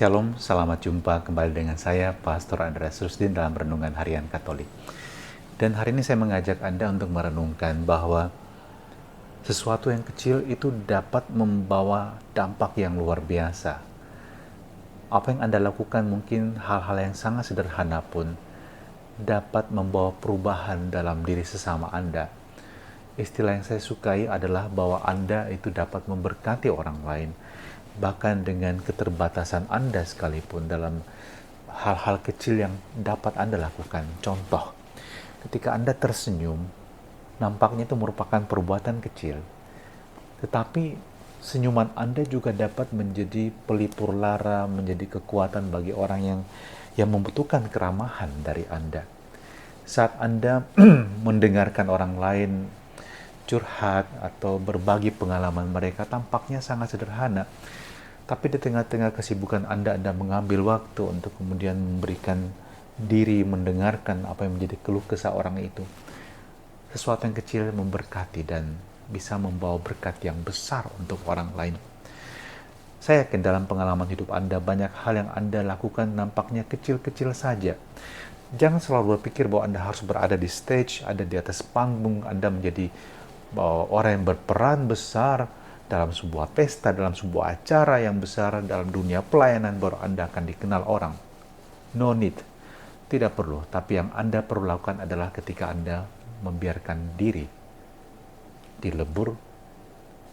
Shalom, selamat jumpa kembali dengan saya, Pastor Andreas Rusdin dalam Renungan Harian Katolik. Dan hari ini saya mengajak Anda untuk merenungkan bahwa sesuatu yang kecil itu dapat membawa dampak yang luar biasa. Apa yang Anda lakukan mungkin hal-hal yang sangat sederhana pun dapat membawa perubahan dalam diri sesama Anda. Istilah yang saya sukai adalah bahwa Anda itu dapat memberkati orang lain, bahkan dengan keterbatasan Anda sekalipun dalam hal-hal kecil yang dapat Anda lakukan. Contoh, ketika Anda tersenyum, nampaknya itu merupakan perbuatan kecil, tetapi senyuman Anda juga dapat menjadi pelipur lara, menjadi kekuatan bagi orang yang membutuhkan keramahan dari Anda. Saat Anda mendengarkan orang lain curhat atau berbagi pengalaman mereka, tampaknya sangat sederhana, tapi di tengah-tengah kesibukan Anda mengambil waktu untuk kemudian memberikan diri, mendengarkan apa yang menjadi keluh kesah orang itu. Sesuatu yang kecil memberkati dan bisa membawa berkat yang besar untuk orang lain. Saya yakin dalam pengalaman hidup Anda, banyak hal yang Anda lakukan nampaknya kecil-kecil saja. Jangan selalu berpikir bahwa Anda harus berada di stage, ada di atas panggung, Anda menjadi orang yang berperan besar dalam sebuah pesta, dalam sebuah acara yang besar, dalam dunia pelayanan baru Anda akan dikenal orang. No need, tidak perlu. Tapi yang Anda perlu lakukan adalah ketika Anda membiarkan diri dilebur,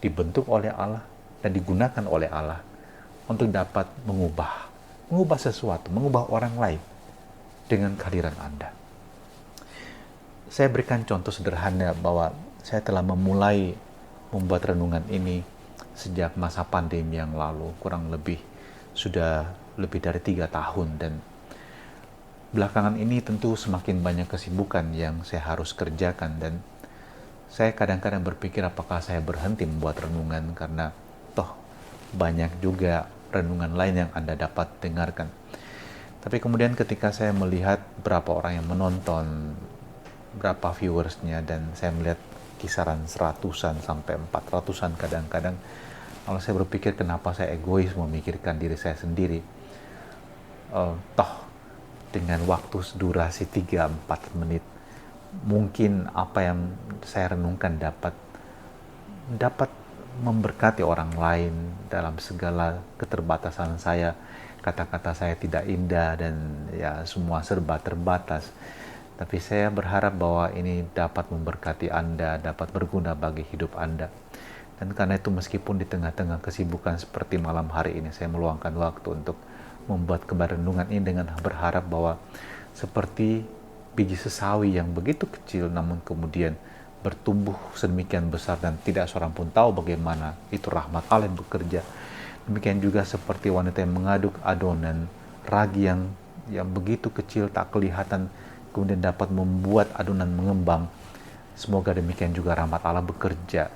dibentuk oleh Allah, dan digunakan oleh Allah untuk dapat mengubah sesuatu, mengubah orang lain dengan kehadiran Anda. Saya berikan contoh sederhana bahwa saya telah memulai membuat renungan ini sejak masa pandemi yang lalu, kurang lebih sudah lebih dari 3 tahun, dan belakangan ini tentu semakin banyak kesibukan yang saya harus kerjakan, dan saya kadang-kadang berpikir apakah saya berhenti membuat renungan karena toh banyak juga renungan lain yang Anda dapat dengarkan. Tapi kemudian ketika saya melihat berapa orang yang menonton, berapa viewersnya, dan saya melihat kisaran 100-an sampai 400-an kadang-kadang, kalau saya berpikir kenapa saya egois memikirkan diri saya sendiri. Toh dengan waktu durasi 3-4 menit, mungkin apa yang saya renungkan dapat memberkati orang lain dalam segala keterbatasan saya. Kata-kata saya tidak indah dan ya semua serba terbatas. Tapi saya berharap bahwa ini dapat memberkati Anda, dapat berguna bagi hidup Anda. Dan karena itu meskipun di tengah-tengah kesibukan seperti malam hari ini, saya meluangkan waktu untuk membuat kembali renungan ini dengan berharap bahwa seperti biji sesawi yang begitu kecil namun kemudian bertumbuh sedemikian besar dan tidak seorang pun tahu bagaimana itu rahmat Allah yang bekerja. Demikian juga seperti wanita yang mengaduk adonan ragi yang begitu kecil tak kelihatan, kemudian dapat membuat adonan mengembang. Semoga demikian juga rahmat Allah bekerja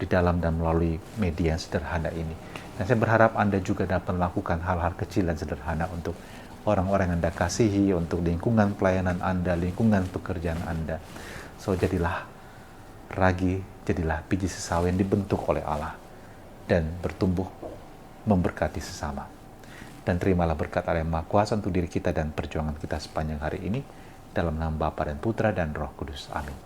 di dalam dan melalui media yang sederhana ini. Dan saya berharap Anda juga dapat melakukan hal-hal kecil dan sederhana untuk orang-orang yang Anda kasihi, untuk lingkungan pelayanan Anda, lingkungan pekerjaan Anda. So jadilah ragi, jadilah biji sesawi yang dibentuk oleh Allah dan bertumbuh memberkati sesama. Dan terimalah berkat Allah yang Maha Kuasa untuk diri kita dan perjuangan kita sepanjang hari ini, dalam nama Bapa dan Putra dan Roh Kudus. Amin.